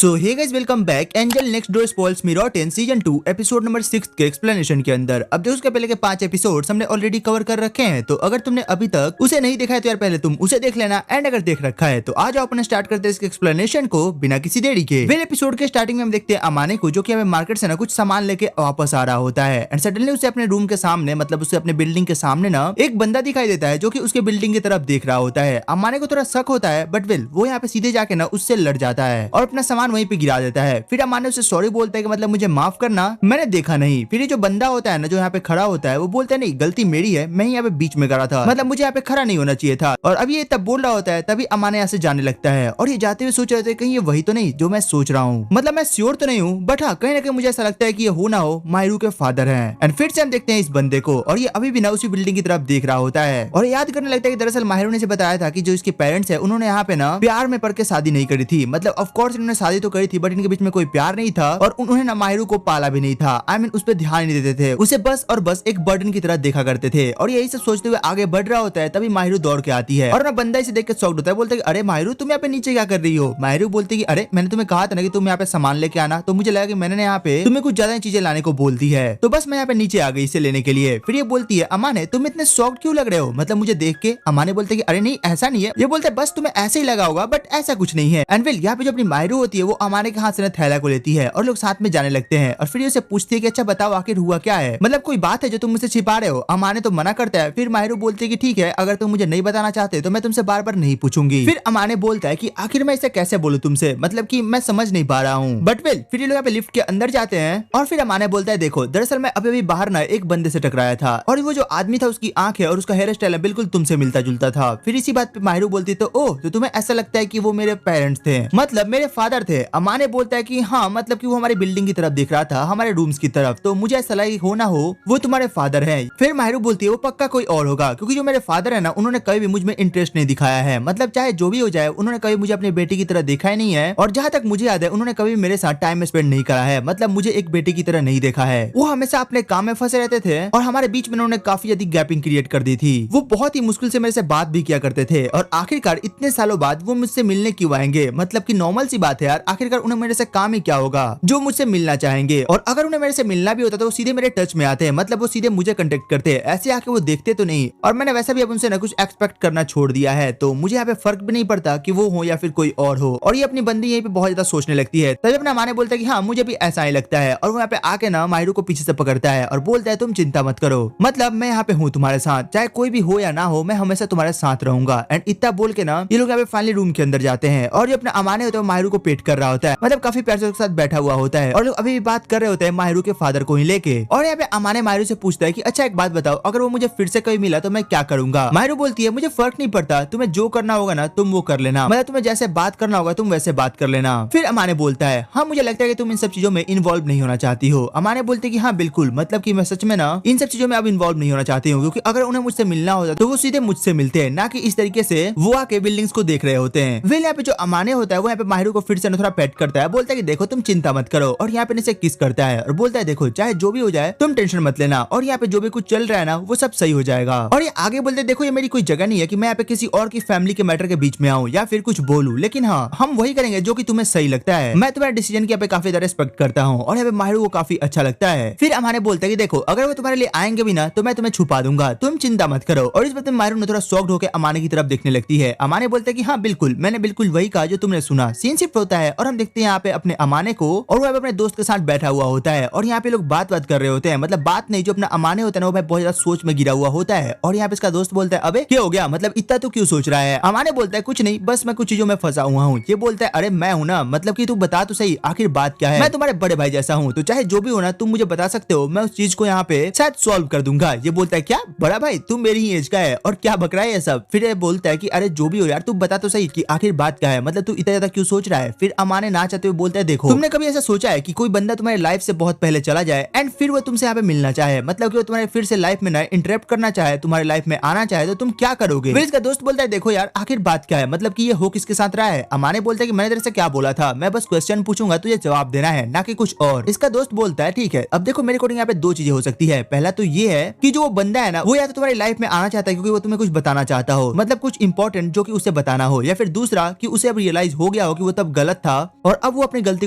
सो hey guys, welcome back angel next door spoils me rotten season 2 episode number 6 के explanation के अंदर। अब देखो उसके पहले के 5 एपिसोड्स हमने ऑलरेडी कवर कर रखे हैं, तो अगर तुमने अभी तक उसे नहीं देखा है तो यार पहले तुम उसे देख लेना, एंड अगर देख रखा है तो आज अपने स्टार्ट करते हैं इसके एक्सप्लेनेशन को बिना किसी देरी के। वेल एपिसोड के स्टार्टिंग में हम देखते हैं अमाने को, जो कि हमें मार्केट से ना कुछ सामान लेके वापस आ रहा होता है, एंड सडनली उसे अपने रूम के सामने, मतलब उसे अपने बिल्डिंग के सामने ना एक बंदा दिखाई देता है जो कि उसके बिल्डिंग की तरफ देख रहा होता है। अमाने को थोड़ा शक होता है, बट वेल वो यहाँ पे सीधे जाके ना उससे लड़ जाता है और अपना सामान वहीं पे गिरा देता है। फिर अमाने उसे सॉरी बोलता है कि मतलब मुझे माफ करना, मैंने देखा नहीं। फिर ये जो बंदा होता है ना जो यहाँ पे खड़ा होता है, वो बोलता है नहीं गलती मेरी है, मैं यहाँ पे बीच में खड़ा था, मतलब मुझे यहाँ पे खड़ा नहीं होना चाहिए था। और अब ये तब बोल रहा होता है, तभी अमाने यहाँ से जाने लगता है और ये जाते हुए सोच रहे थे कहीं ये वही तो नहीं जो मैं सोच रहा हूँ, मतलब मैं श्योर तो नहीं हूँ, बट हाँ कहीं ना कहीं मुझे ऐसा लगता है कि ये हो ना हो माहिरू के फादर हैं। एंड फिर से हम देखते हैं इस बंदे को और ये अभी भी ना उसी बिल्डिंग की तरफ देख रहा होता है और याद करने लगता है कि दरअसल माहिरू ने से बताया था कि जो इसके पेरेंट्स है उन्होंने यहाँ पे ना प्यार में पड़ के शादी नहीं करी थी, मतलब ऑफ कोर्स इन्होंने शादी तो करी थी बट इनके बीच में कोई प्यार नहीं था और उन्होंने ना माहिरू को पाला भी नहीं था। आई मीन उस पर ध्यान नहीं देते थे, उसे बस और बस एक बर्डन की तरह देखा करते थे। और यही सब सोचते हुए आगे बढ़ रहा होता है, तभी माहिरू दौड़ के आती है और ना बंदा इसे देख के शॉक्ड होता है, बोलते है अरे माहिरू तुम यहाँ पे नीचे क्या कर रही हो। माहिरू बोलती है कि अरे मैंने तुम्हें कहा था ना कि तुम यहाँ पे सामान लेके आना, तो मुझे लगा कि मैंने यहाँ पे तुम्हें कुछ ज्यादा चीजें लाने को बोल दी है, तो बस मैं यहाँ पे नीचे आ गई इसे लेने के लिए। फिर ये बोलती है अमाने तुम इतने शॉक्ड क्यों लग रहे हो, मतलब मुझे देख के। अमाने बोलते कि अरे नहीं ऐसा नहीं है, ये बोलते है बस तुम्हें ऐसे ही लगा होगा बट ऐसा कुछ नहीं है। एंड वेल यहाँ पे जो अपनी माहिरू होती है वो अमाने के हाथ से थैला को लेती है और लोग साथ में जाने लगते हैं और फिर उसे पूछती है कि अच्छा बताओ आखिर हुआ क्या है, मतलब कोई बात है जो तुम मुझसे छिपा रहे हो। अमाने तो मना करता है, फिर माहिरू बोलती है कि ठीक है अगर तुम मुझे नहीं बताना चाहते तो मैं तुमसे बार बार नहीं पूछूंगी। फिर अमाने बोलता है कि आखिर मैं इसे कैसे बोलूं तुमसे, मतलब कि मैं समझ नहीं पा रहा हूँ। बट वेल फिर ये लोग यहाँ पे लिफ्ट के अंदर जाते हैं और फिर अमाने बोलता है देखो दरअसल मैं अभी अभी बाहर ना एक बंदे से टकराया था और वो जो आदमी था उसकी आंख है और उसका हेयर स्टाइल है बिल्कुल तुमसे मिलता जुलता था। फिर इसी बात पे माहिरू बोलती तो ओह तो तुम्हें ऐसा लगता है कि वो मेरे पेरेंट्स थे, मतलब मेरे फादर थे। अमाने बोलता है कि हाँ मतलब कि वो हमारी बिल्डिंग की तरफ देख रहा था, हमारे रूम्स की तरफ, तो मुझे ऐसा लगा हो ना हो वो तुम्हारे फादर हैं। फिर माहिरू बोलती है वो पक्का कोई और होगा, क्योंकि जो मेरे फादर है ना उन्होंने कभी भी मुझ में इंटरेस्ट नहीं दिखाया है, मतलब चाहे जो भी हो जाए उन्होंने कभी मुझे अपनी बेटी की तरह देखा ही नहीं है और जहाँ तक मुझे याद है उन्होंने कभी मेरे साथ टाइम स्पेंड नहीं करा है, मतलब मुझे एक बेटी की तरह नहीं देखा है। वो हमेशा अपने काम में फंसे रहते थे और हमारे बीच में उन्होंने काफी ज्यादा गैपिंग क्रिएट कर दी थी। वो बहुत ही मुश्किल से मेरे से बात भी किया करते थे और आखिरकार इतने सालों बाद वो मुझसे मिलने क्यों आएंगे, मतलब की नॉर्मल सी बात है यार, आखिरकार उन्हें मेरे से काम ही क्या होगा जो मुझसे मिलना चाहेंगे। और अगर उन्हें मेरे से मिलना भी होता तो वो सीधे मेरे टच में आते हैं, मतलब वो सीधे मुझे कांटेक्ट करते हैं, ऐसे आके वो देखते तो नहीं। और मैंने वैसा भी अब उनसे ना कुछ एक्सपेक्ट करना छोड़ दिया है, तो मुझे यहाँ पे फर्क भी नहीं पड़ता कि वो हो या फिर कोई और हो। और ये अपनी बंदी यहीं पे बहुत ज्यादा सोचने लगती है, तभी अपना माने बोलता है कि हाँ मुझे भी ऐसा ही लगता है। और वो यहाँ पे आके ना माहिरू को पीछे से पकड़ता है और बोलता है तुम चिंता मत करो, मतलब मैं यहाँ पे हूँ तुम्हारे साथ, चाहे कोई भी हो या ना हो मैं हमेशा तुम्हारे साथ रहूंगा। एंड इतना बोल के ना ये लोग यहाँ पे फाइनली रूम के अंदर जाते हैं और जो अपना अमाने होता है माहिरू को पेट कर रहा होता है, मतलब काफी प्यार से उसके साथ बैठा हुआ होता है और लोग अभी भी बात कर रहे होते हैं माहिरू के फादर को ही लेके। और यहाँ पे अमाने माहिरू से पूछता है कि अच्छा एक बात बताओ अगर वो मुझे फिर से कभी मिला तो मैं क्या करूंगा। माहिरू बोलती है मुझे फर्क नहीं पड़ता, तुम्हें जो करना होगा ना तुम वो कर लेना, मतलब तुम्हें जैसे बात करना होगा तुम वैसे बात कर लेना। फिर अमाने बोलता है हाँ मुझे लगता है कि तुम इन सब चीजों में इन्वॉल्व नहीं होना चाहती हो। अमाने बोलते है कि हाँ बिल्कुल, मतलब कि मैं सच में ना इन सब चीजों में अब इन्वॉल्व नहीं होना चाहती हूँ, क्योंकि अगर उन्हें मुझसे मिलना होता तो वो सीधे मुझसे मिलते हैं, ना कि इस तरीके से वो आके बिल्डिंग्स को देख रहे होते हैं। वेल यहाँ पे जो अमाने होता है वो यहाँ पे माहिरू को फिर से थोड़ा पेट करता है, बोलता है कि देखो तुम चिंता मत करो, और यहाँ पे इसे किस करता है और बोलता है देखो चाहे जो भी हो जाए तुम टेंशन मत लेना, और यहाँ पे जो भी कुछ चल रहा है ना वो सब सही हो जाएगा। और ये आगे बोलते देखो ये मेरी कोई जगह नहीं है कि मैं यहाँ पे किसी और की फैमिली के मैटर के बीच में आऊँ या फिर कुछ बोलूं, लेकिन हाँ हम वही करेंगे जो कि तुम्हें सही लगता है। मैं तुम्हारे डिसीजन की यहाँ पे काफी ज्यादा रिस्पेक्ट करता हूँ और यहाँ पे माहिरू को काफी अच्छा लगता है। फिर अमाने बोलता है कि देखो अगर वो तुम्हारे लिए आएंगे भी ना तो मैं तुम्हें छुपा दूंगा, तुम चिंता मत करो। और इस बात में माहिरू ने थोड़ा शॉक्ड होकर अमाने की तरफ देखने लगती है। अमाने बोलते है कि हाँ बिल्कुल मैंने बिल्कुल वही कहा जो तुमने सुना। सीन शिफ्ट होता है और हम देखते हैं यहाँ पे अपने अमाने को और वो अपने दोस्त के साथ बैठा हुआ होता है और यहाँ पे लोग बात कर रहे होते हैं, मतलब बात नहीं, जो अपना अमाने होता है ना वो बहुत ज्यादा सोच में गिरा हुआ होता है। और यहाँ पे इसका दोस्त बोलता है अबे क्या हो गया, मतलब इतना तो क्यों सोच रहा है। अमाने बोलता है कुछ नहीं, बस मैं कुछ चीजों में फंसा हुआ हूँ। ये बोलता है अरे मैं हूँ ना, मतलब कि तू बता तो सही आखिर बात क्या है, मैं तुम्हारे बड़े भाई जैसा हूँ, तो चाहे जो भी हो ना तुम मुझे बता सकते हो, मैं उस चीज को यहाँ पे शायद सॉल्व कर दूंगा। ये बोलता है क्या बड़ा भाई तुम मेरी ही एज का है और क्या बक रहा है ये सब। फिर ये बोलता है कि अरे जो भी हो यार तू बता तो सही कि आखिर बात क्या है, मतलब तू इतना ज्यादा क्यों सोच रहा है। फिर अमाने ना चाहते हुए बोलता है देखो तुमने कभी ऐसा सोचा है कि कोई बंदा तुम्हारी लाइफ से बहुत पहले चला जाए एंड फिर वो तुमसे यहाँ पे मिलना चाहे, मतलब कि वो तुम्हारे फिर से लाइफ में ना इंटरप्ट करना चाहे, तुम्हारी लाइफ में आना चाहे, तो तुम क्या करोगे। फिर इसका दोस्त बोलता है देखो यार आखिर बात क्या है, मतलब कि ये हो किसके साथ रहा है। अमाने बोलता है कि मैंने तेरे से क्या बोला था, मैं बस क्वेश्चन पूछूंगा तुझे जवाब देना है, ना कि कुछ और। इसका दोस्त बोलता है ठीक है अब देखो मेरे अकॉर्डिंग यहाँ पे दो चीजें हो सकती है। पहला तो ये है कि जो वो बंदा है ना वो या तो तुम्हारी लाइफ में आना चाहता है क्योंकि वो तुम्हें कुछ बताना चाहता हो, मतलब कुछ इंपॉर्टेंट जो कि उसे बताना हो, या फिर दूसरा कि उसे अब रियलाइज हो गया हो कि वो तब गलत था था और अब वो अपनी गलती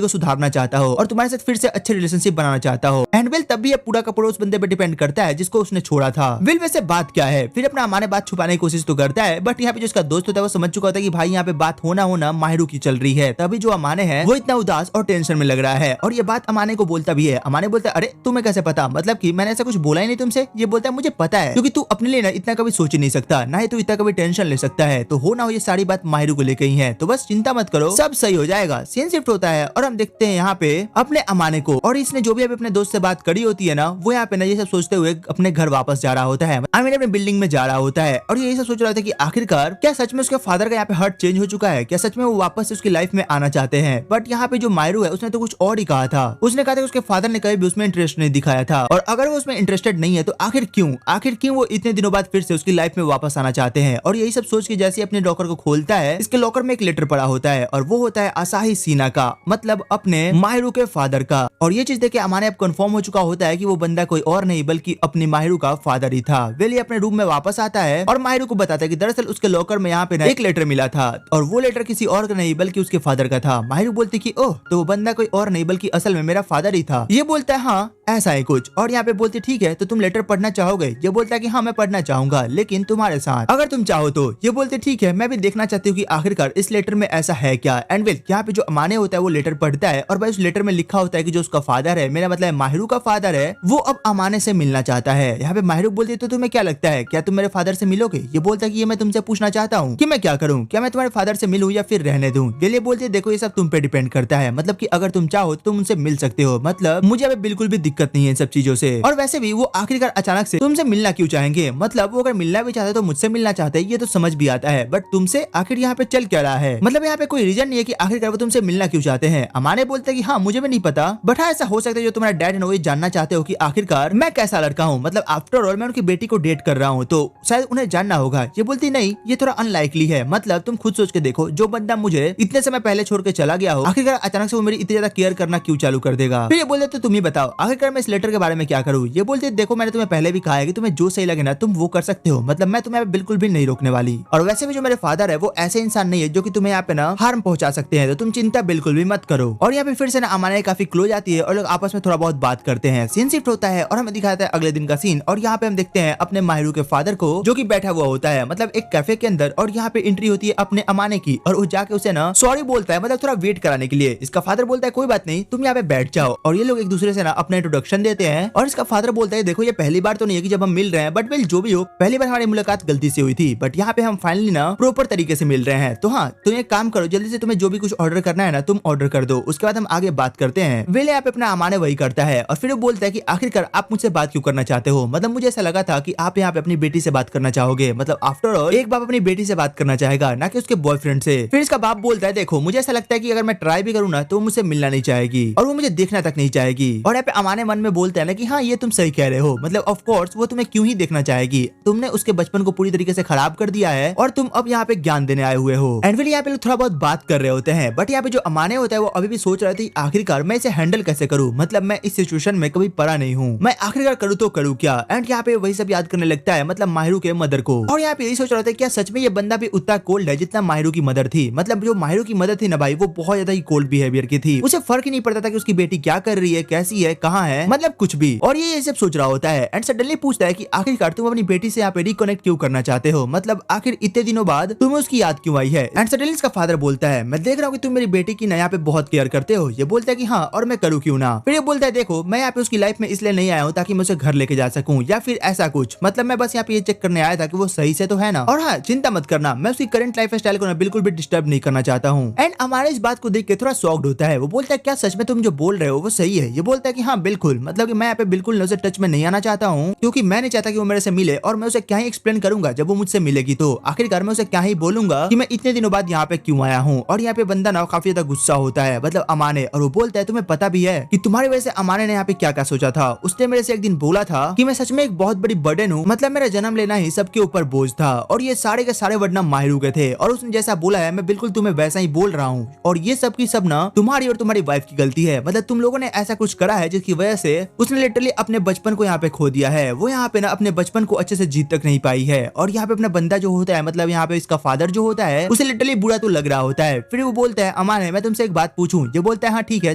को सुधारना चाहता हो और तुम्हारे साथ फिर से अच्छे रिलेशनशिप बनाना चाहता हो। एंड विल तब भी ये पूरा का पूरा उस बंदे पे डिपेंड करता है जिसको उसने छोड़ा था। विल वैसे बात क्या है, फिर अपना अमाने बात छुपाने की कोशिश तो करता है, बट यहाँ पे जो उसका दोस्त होता है वो समझ चुका होता है कि भाई यहाँ पे बात होना माहिरू की चल रही है। तभी जो अमाने है वो इतना उदास और टेंशन में लग रहा है और ये बात अमाने को बोलता भी है। अमाने बोलता है अरे तुम्हें कैसे पता, मतलब कि मैंने ऐसा कुछ बोला ही नहीं तुमसे। ये बोलता है मुझे पता है क्योंकि तू अपने लिए ना इतना कभी सोच ही नहीं सकता, ना ही तू इतना कभी टेंशन ले सकता है। तो हो ना हो ये सारी बात माहिरू को लेकर ही है, तो बस चिंता मत करो, सब सही हो जाएगा। सीन शिफ्ट होता है और हम देखते हैं यहाँ पे अपने अमाने को, और इसने जो भी अभी अपने दोस्त से बात करी होती है ना, वो यहाँ पे ना ये सब सोचते हुए अपने घर वापस जा रहा होता है, अपने बिल्डिंग में जा रहा होता है और यही सब सोच रहा था कि आखिरकार क्या सच में उसके फादर का यहाँ पे हार्ट चेंज हो चुका है, क्या सच में वो वापस से उसकी लाइफ में आना चाहते हैं। बट यहाँ पे जो माहिरू है उसने तो कुछ और ही कहा था। उसने कहा था कि उसके फादर ने कभी भी उसमें इंटरेस्ट नहीं दिखाया था, और अगर वो उसमें इंटरेस्टेड नहीं है तो आखिर क्यों वो इतने दिनों बाद फिर से उसकी लाइफ में वापस आना चाहते हैं। और यही सब सोच के जैसे अपने लॉकर को खोलता है, इसके लॉकर में एक लेटर पड़ा होता है और वो होता है असाही सिन्हा का, मतलब अपने माहिरू के फादर का। और ये चीज देख के अमाने अब कंफर्म हो चुका होता है कि वो बंदा कोई और नहीं बल्कि अपनी माहिरू का फादर ही था। वेली अपने रूम में वापस आता है और माहिरू को बताता है कि दरअसल उसके लॉकर में यहाँ पे एक लेटर मिला था और वो लेटर किसी और का नहीं बल्कि उसके फादर का था। माहिरू बोलती कि ओह, तो वो बंदा कोई और नहीं बल्कि असल में मेरा फादर ही था। ये बोलता है हाँ ऐसा है कुछ, और यहाँ पे बोलती ठीक है तो तुम लेटर पढ़ना चाहोगे। ये बोलता है कि हाँ मैं पढ़ना चाहूंगा लेकिन तुम्हारे साथ, अगर तुम चाहो तो। ये बोलते ठीक है मैं भी देखना चाहती हूँ कि आखिरकार इस लेटर में ऐसा है क्या। एंड वेल यहाँ पे जो अमाने होता है वो लेटर पढ़ता है और भाई उस लेटर में लिखा होता है कि जो उसका फादर है, मेरा मतलब माहिरू का फादर है, वो अब अमाने से मिलना चाहता है। यहाँ पे माहिरू बोलती है तो तुम्हें क्या लगता है, क्या तुम मेरे फादर से मिलोगे। ये बोलता है कि ये मैं तुमसे पूछना चाहता हूँ कि मैं क्या करूँ, क्या मैं तुम्हारे फादर से मिलूं या फिर रहने दूं। ये बोलती है देखो ये सब तुम पे डिपेंड करता है, मतलब कि अगर तुम चाहो तो तुम उनसे मिल सकते हो, मतलब मुझे अभी बिल्कुल भी दिक्कत नहीं है इन सब चीजों से। और वैसे भी वो आखिरकार अचानक से तुमसे मिलना क्यों चाहेंगे, मतलब वो अगर मिलना भी चाहते तो मुझसे मिलना चाहते हैं, ये तो समझ भी आता है, बट तुमसे आखिर यहाँ पे चल क्या रहा है, मतलब यहाँ पे कोई रीजन नहीं है कि आखिरकार वो तुमसे मिलना क्यों चाहते हैं। अमाने बोलते हैं कि हाँ मुझे भी नहीं पता, बट हाँ ऐसा हो सकता है जो तुम्हारा डैड है वो जानना चाहते हो कि आखिरकार मैं कैसा लड़का हूँ, मतलब आफ्टर ऑल मैं उनकी बेटी को डेट कर रहा हूँ तो शायद उन्हें जानना होगा। ये बोलती नहीं ये थोड़ा अनलाइकली है, मतलब तुम खुद सोच के देखो जो बंदा मुझे इतने समय पहले छोड़ के चला गया हो आखिरकार अचानक से वो मेरी इतनी ज्यादा केयर करना क्यों चालू कर देगा। फिर ये बोलते तो तुम ही बताओ आखिरकार मैं इस लेटर के बारे में क्या करूँ। ये बोलते देखो मैंने तुम्हें पहले भी कहा है कि तुम्हें जो सही लगे ना तुम वो कर सकते हो, मतलब मैं तुम्हें बिल्कुल भी नहीं रोकने वाली। और वैसे भी जो मेरे फादर है वो ऐसे इंसान नहीं है जो कि तुम्हें यहाँ पे ना हार्म पहुंचा सकते हैं, तो तुम चिंता बिल्कुल भी मत करो। और यहाँ पे फिर से ना अमाने काफी क्लोज आती है और लोग आपस में थोड़ा बहुत बात करते हैं। सीन शिफ्ट होता है और हमें दिखाता है अगले दिन का सीन, और यहाँ पे हम देखते हैं अपने माहिरू के फादर को जो कि बैठा हुआ होता है मतलब एक कैफे के अंदर, और यहाँ पे एंट्री होती है अपने अमाने की और वो जाके उसे ना सॉरी बोलता है, मतलब थोड़ा वेट कराने के लिए। इसका फादर बोलता है कोई बात नहीं तुम यहाँ पे बैठ जाओ, और ये लोग एक दूसरे से ना अपना इंट्रोडक्शन देते हैं। और इसका फादर बोलता है देखो ये पहली बार तो नहीं है कि जब हम मिल रहे हैं, बट वेल जो भी हो पहली बार हमारी मुलाकात गलती से हुई थी, बट यहाँ पे हम फाइनली ना प्रॉपर तरीके से मिल रहे हैं। तो हाँ तुम एक काम करो जल्दी से तुम्हें जो भी कुछ ऑर्डर करना है ना तुम ऑर्डर कर दो, उसके बाद हम आगे बात करते हैं। वेल यहाँ पे अपना अमाने वही करता है और फिर वो बोलता है कि आखिरकार आप मुझसे बात क्यों करना चाहते हो, मतलब मुझे ऐसा लगा था कि आप यहाँ पे अपनी बेटी से बात करना चाहोगे, मतलब आफ्टर ऑल एक बाप अपनी बेटी से बात करना चाहेगा ना कि उसके बॉयफ्रेंड से। फिर इसका बाप बोलता है देखो मुझे ऐसा लगता है कि अगर मैं ट्राई भी करूँ ना तो मुझसे मिलना नहीं चाहेगी और वो मुझे देखना तक नहीं चाहेगी। और यहाँ पे अमाने मन में बोलता है ना कि हाँ ये तुम सही कह रहे हो, मतलब ऑफ कोर्स वो तुम्हें क्यों ही देखना चाहेगी, तुमने उसके बचपन को पूरी तरीके से खराब कर दिया है और तुम अब यहाँ पे ज्ञान देने आए हुए हो। एंड फिर यहाँ पे लोग थोड़ा बहुत बात कर रहे होते हैं, बट यहाँ पे जो अमाने होता है वो अभी भी सोच रहे थे आखिरकार मैं इसे हैंडल कैसे करूँ, मतलब मैं इस सिचुएशन में कभी पड़ा नहीं हूँ, मैं आखिरकार करूँ तो करूँ क्या। एंड यहाँ पे वही सब याद करने लगता है, मतलब माहिरू के मदर को, और यहाँ पे यही सोच रहे थे क्या सच में ये बंदा भी उतना कोल्ड है जितना माहिरू की मदर थी, मतलब जो माहिरू की मदर थी ना भाई वो बहुत ज्यादा ही कोल्ड बिहेवियर की थी, उसे फर्क ही नहीं पड़ता था कि उसकी बेटी क्या कर रही है, कैसी है, कहाँ है, मतलब कुछ भी। और ये सब सोच रहा होता है एंड सडनली पूछता है कि आखिरकार तुम अपनी बेटी से यहाँ पे रिकनेक्ट क्यों करना चाहते हो, मतलब आखिर इतने दिनों बाद तुम्हें उसकी याद क्यों आई है। एंड सडनली इसका फादर बोलता है मैं देख रहा हूँ कि तुम मेरी बेटी की ना यहाँ पे बहुत केयर करते हो। ये बोलता है कि हाँ और मैं करूँ क्यों ना। फिर ये बोलता है देखो मैं यहाँ पे उसकी लाइफ में इसलिए नहीं आया हूँ ताकि मैं उसे घर लेके जा सकूँ या फिर ऐसा कुछ, मतलब मैं बस यहाँ पे ये चेक करने आया था कि वो सही से तो है ना, और हाँ चिंता मत करना मैं उसकी करंट लाइफ स्टाइल को ना बिल्कुल भी डिस्टर्ब नहीं करना चाहता हूँ। एंड हमारे इस बात को देख के थोड़ा शॉक्ड होता है, वो बोलता है क्या सच में तुम जो बोल रहे हो वो सही है। ये बोलता है कि हाँ बिल्कुल, मतलब कि मैं यहाँ पे बिल्कुल उसे टच में नहीं आना चाहता हूँ क्योंकि मैं नहीं चाहता कि वो मेरे से मिले, और मैं उसे क्या ही एक्सप्लेन करूंगा जब वो मुझसे मिलेगी तो आखिरकार मैं उसे क्या ही बोलूंगा कि मैं इतने दिनों बाद यहाँ पे क्यों आया हूँ। और यहाँ पे बंदा ना काफी ज्यादा गुस्सा होता है, मतलब अमाने, और वो बोलता है तुम्हें पता भी है कि तुम्हारी वजह से अमाने ने यहाँ पे क्या क्या सोचा था। उसने मेरे से एक दिन बोला था कि मैं सच में एक बहुत बड़ी बर्डन हूँ, मतलब मेरा जन्म लेना ही सबके ऊपर बोझ था और ये सारे के सारे वर्ड ना माहिरू के थे, और उसने जैसा बोला है मैं बिल्कुल तुम्हें वैसा ही बोल रहा हूँ, और ये सब की सब ना तुम्हारी और तुम्हारी वाइफ की गलती है, मतलब तुम लोगों ने ऐसा कुछ करा है जिसकी वजह से उसने लिटरली अपने बचपन को यहाँ पे खो दिया है, वो यहाँ पे ना अपने बचपन को अच्छे से जीत तक नहीं पाई है। और यहाँ पे अपना बंदा जो होता है, मतलब यहाँ पे इसका फादर जो होता है उसे लिटरली बुरा तो लग रहा होता है। फिर वो बोलता है अमान है मैं तुमसे एक बात पूछूं? ये बोलता है हाँ ठीक है,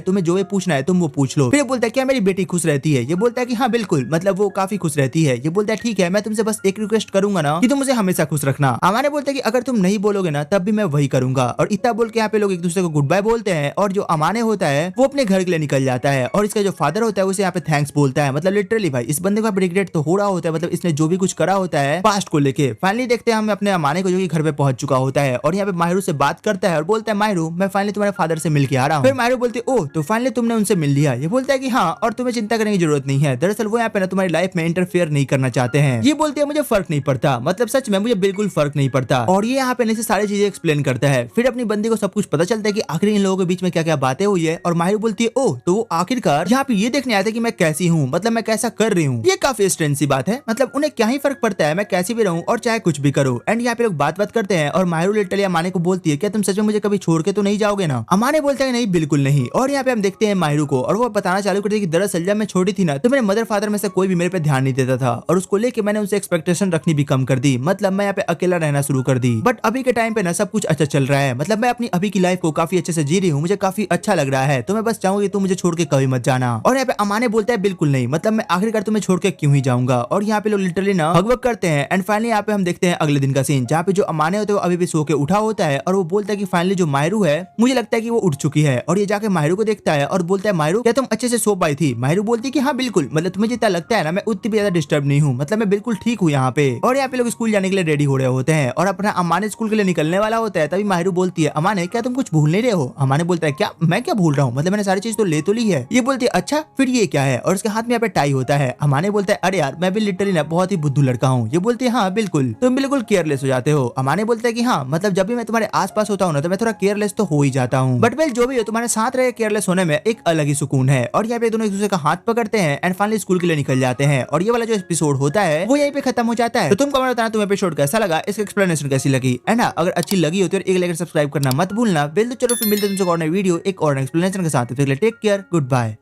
तुम्हें जो भी पूछना है तुम वो पूछ लो। फिर बोलता है क्या मेरी बेटी खुश रहती है? ये बोलता है कि हाँ बिल्कुल, मतलब वो काफी खुश रहती है। ये बोलता है ठीक है, मैं तुमसे बस एक रिक्वेस्ट करूंगा ना कि तुम मुझे हमेशा खुश रखना। अमान बोलता है कि अगर तुम नहीं बोलोगे ना तब भी मैं वही करूंगा। और इतना बोल के यहाँ पे लोग एक दूसरे को गुड बाय बोलते हैं और जो अमाने होता है वो अपने घर के लिए निकल जाता है और इसका जो फादर होता है उसे यहाँ पे थैंक्स बोलता है। मतलब लिटरली भाई इस बंदे को रिग्रेट तो हो रहा होता है, मतलब इसने जो भी कुछ करा होता है पास्ट को लेके। फाइनली देखते हैं हम अपने अमाने को जो कि घर पे पहुंच चुका होता है और यहाँ पे माहिरू से बात करता है और बोलता है माहिरू मैं फाइनली तुम्हारे फादर से मिल के आ रहा हूँ। फिर माहिरू बोलती है ओ तो फाइनली तुमने उनसे मिल लिया? ये बोलता है कि हाँ, और तुम्हें चिंता करने की जरूरत नहीं है, दरअसल वो यहाँ पे ना तुम्हारी लाइफ में इंटरफेयर नहीं करना चाहते हैं। ये बोलती है मुझे फर्क नहीं पड़ता, मतलब सच में मुझे बिल्कुल फर्क नहीं पड़ता। और ये यहाँ पे से सारी चीजें एक्सप्लेन करता है। फिर अपनी बंदी को सब कुछ पता चलता है कि आखिर इन लोगों के बीच में क्या क्या बातें हुई है। और माहिरू बोलती है ओ तो वो आखिरकार यहाँ पे ये देखने आया था कि मैं कैसी हूँ, मतलब मैं कैसा कर रही हूँ। ये काफी स्ट्रेंज सी बात है, मतलब उन्हें क्या ही फर्क पड़ता है मैं कैसी भी रहूँ और चाहे कुछ भी करो। एंड यहाँ पे लोग बात करते हैं और माहिरू लिटरली अमाने को बोलती है क्या तुम सच में मुझे कभी छोड़ के तो नहीं जाओगे ना? अमाने बोलता है नहीं बिल्कुल नहीं। और यहाँ पे हम देखते हैं माहिरू को और वो बताना चालू करती है कि दरअसल जब मैं छोटी थी ना तो मेरे मदर फादर में से कोई भी मेरे पे ध्यान नहीं देता था और उसको लेके मैंने उनसे एक्सपेक्टेशन रखनी भी कम कर दी, मतलब मैं यहाँ पे अकेला रहना शुरू कर दी। बट अभी के टाइम पे ना सब कुछ अच्छा चल रहा है, मतलब मैं अपनी अभी की लाइफ को काफी अच्छे से जी रही हूँ, मुझे काफी अच्छा लग रहा है, तो मैं बस चाहूंगी तुम मुझे छोड़ के कभी मत जाना। और यहाँ पे अमाने बोलता है बिल्कुल नहीं, मतलब मैं आखिरकार तुम्हें छोड़ के क्यों ही जाऊंगा। और यहाँ पे लोग लिटरली ना हगवक करते हैं। एंड फाइनली यहाँ पे हम देखते हैं अगले दिन का सीन जहाँ पे जो अमाने होते हैं अभी भी सो के उठा होता है और वो बोलता है कि फाइनली जो माहिरू है मुझे लगता है कि वो उठ चुकी है। और ये जाके माहिरू को देखता है और बोलता है माहिरू क्या तुम अच्छे से सो पाई थी? माहिरू बोलती है कि हाँ बिल्कुल, मतलब तुम्हें जितना लगता है ना मैं उतनी भी ज्यादा डिस्टर्ब नहीं हूँ, मतलब मैं बिल्कुल ठीक हूँ यहाँ पे। और यहाँ पे लोग स्कूल जाने के लिए रेडी हो रहे होते हैं और अपना अमाने स्कूल के लिए निकलने वाला होता है। तभी माहिरू बोलती है अमाने क्या तुम कुछ भूल नहीं रहे हो? अमाने बोलता है क्या मैं क्या भूल रहा हूँ, मतलब मैंने सारी चीज तो ले तो ली है। ये बोलती है अच्छा फिर ये क्या है? और उसके हाथ में यहाँ पे टाई होता है। अमाने बोलता है अरे यार मैं भी लिटरली ना बहुत ही बुद्धू लड़का हूँ। ये बोलती है हाँ बिल्कुल, तुम बिल्कुल केयरलेस हो जाते हो। अमाने बोलता है कि हाँ, मतलब जब भी मैं तुम्हारे आसपास होता हूँ ना तो मैं थोड़ा केयरलेस तो हो ही जाता हूँ, बट वेल जो भी हो तुम्हारे साथ रहे केयरलेस होने में एक अलग ही सुकून है। और यहाँ पे दोनों एक दूसरे का हाथ पकड़ते हैं एंड फाइनली स्कूल के लिए निकल जाते हैं। और ये वाला जो एपिसोड होता है वो यहीं पे खत्म हो जाता है। तो तुम कमेंट बताना तुम्हें एपिसोड कैसा लगा, इसकी एक्सप्लेनेशन कैसी लगी। एंड अगर अच्छी लगी हो तो एक लाइक सब्सक्राइब करना मत भूलना। चलो फिर मिलते हैं तुमसे और नई वीडियो एक और एक्सप्लेनेशन के साथ। Take care, good bye.